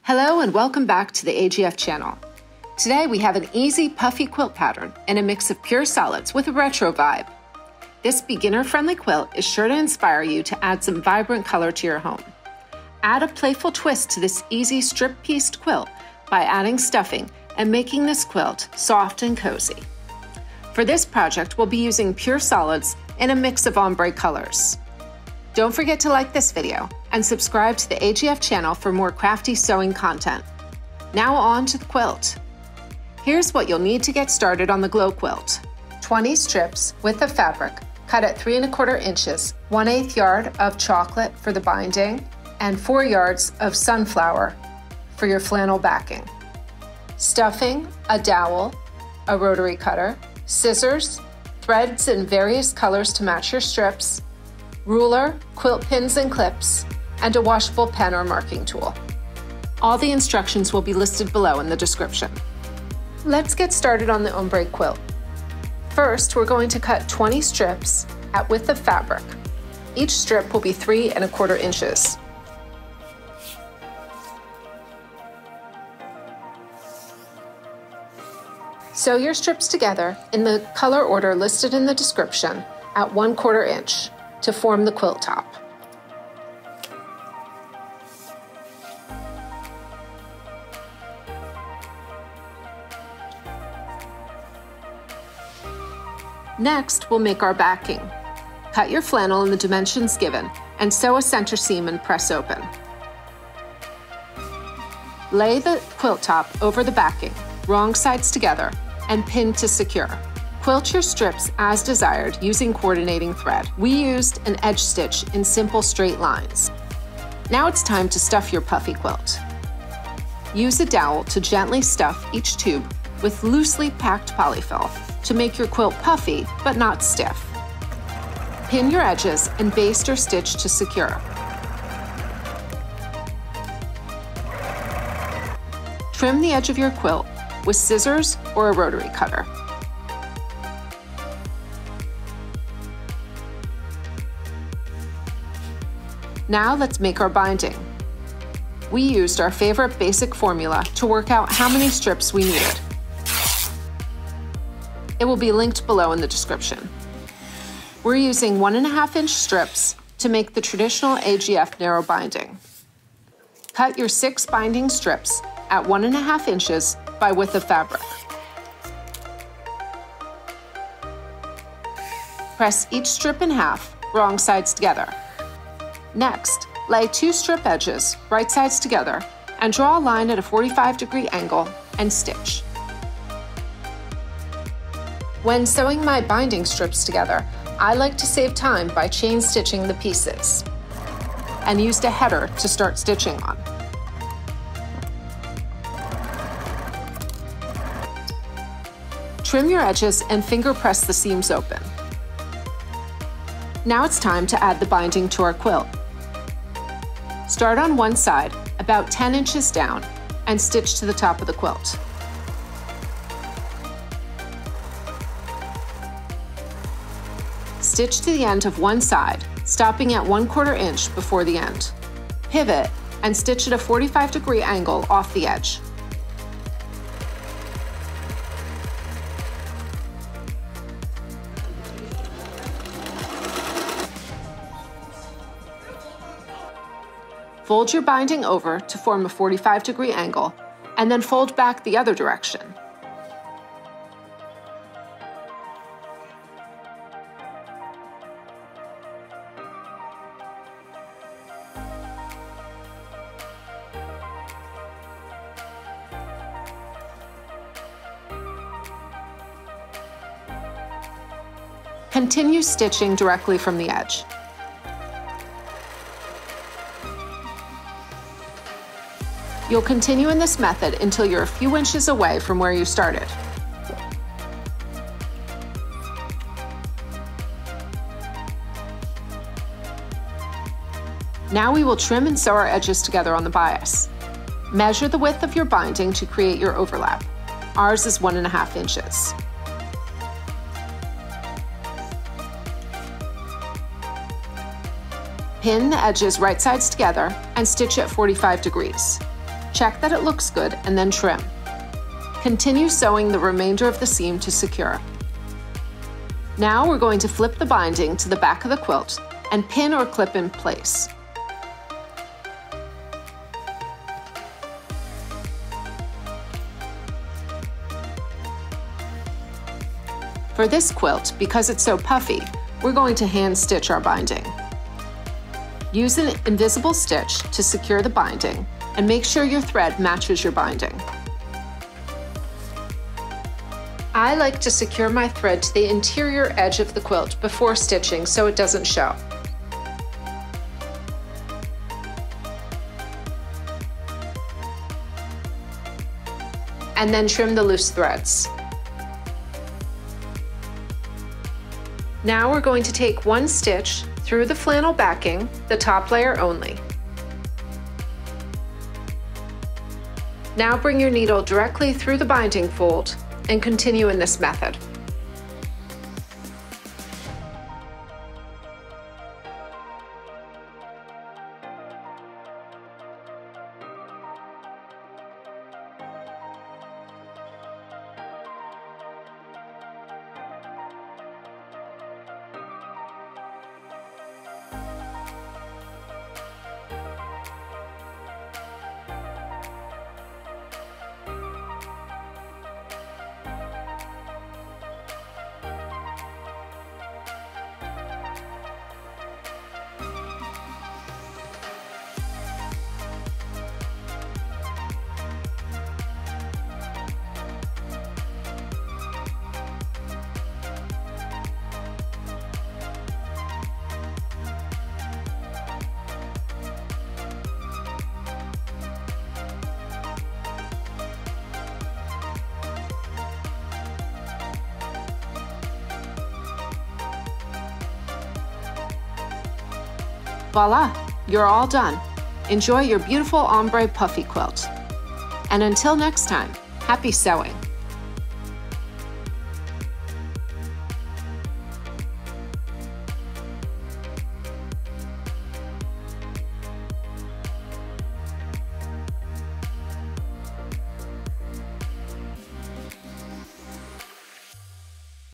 Hello and welcome back to the AGF channel. Today we have an easy puffy quilt pattern and a mix of pure solids with a retro vibe. This beginner-friendly quilt is sure to inspire you to add some vibrant color to your home. Add a playful twist to this easy strip-pieced quilt by adding stuffing and making this quilt soft and cozy. For this project, we'll be using pure solids in a mix of ombre colors. Don't forget to like this video and subscribe to the AGF channel for more crafty sewing content. Now on to the quilt. Here's what you'll need to get started on the Glow Quilt. 20 strips width of fabric, cut at 3 1/4 inches, 1/8 yard of chocolate for the binding, and 4 yards of sunflower for your flannel backing. Stuffing, a dowel, a rotary cutter, scissors, threads in various colors to match your strips, ruler, quilt pins and clips, and a washable pen or marking tool. All the instructions will be listed below in the description. Let's get started on the ombre quilt. First, we're going to cut 20 strips at width of fabric. Each strip will be 3 1/4 inches. Sew your strips together in the color order listed in the description at 1/4 inch to form the quilt top. Next, we'll make our backing. Cut your flannel in the dimensions given and sew a center seam and press open. Lay the quilt top over the backing, wrong sides together, and pin to secure. Quilt your strips as desired using coordinating thread. We used an edge stitch in simple straight lines. Now it's time to stuff your puffy quilt. Use a dowel to gently stuff each tube with loosely packed polyfill to make your quilt puffy but not stiff. Pin your edges and baste or stitch to secure. Trim the edge of your quilt with scissors or a rotary cutter. Now let's make our binding. We used our favorite basic formula to work out how many strips we needed. It will be linked below in the description. We're using 1 1/2 inch strips to make the traditional AGF narrow binding. Cut your 6 binding strips at 1 1/2 inches by width of fabric. Press each strip in half, wrong sides together. Next, lay 2 strip edges, right sides together, and draw a line at a 45-degree angle and stitch. When sewing my binding strips together, I like to save time by chain stitching the pieces and used a header to start stitching on. Trim your edges and finger press the seams open. Now it's time to add the binding to our quilt. Start on one side, about 10 inches down, and stitch to the top of the quilt. Stitch to the end of one side, stopping at 1/4 inch before the end. Pivot and stitch at a 45-degree angle off the edge. Fold your binding over to form a 45-degree angle, and then fold back the other direction. Continue stitching directly from the edge. You'll continue in this method until you're a few inches away from where you started. Now we will trim and sew our edges together on the bias. Measure the width of your binding to create your overlap. Ours is 1 1/2 inches. Pin the edges right sides together and stitch at 45 degrees. Check that it looks good and then trim. Continue sewing the remainder of the seam to secure. Now we're going to flip the binding to the back of the quilt and pin or clip in place. For this quilt, because it's so puffy, we're going to hand stitch our binding. Use an invisible stitch to secure the binding and make sure your thread matches your binding. I like to secure my thread to the interior edge of the quilt before stitching so it doesn't show. And then trim the loose threads. Now we're going to take one stitch through the flannel backing, the top layer only. Now bring your needle directly through the binding fold and continue in this method. Voila, you're all done. Enjoy your beautiful ombre puffy quilt. And until next time, happy sewing.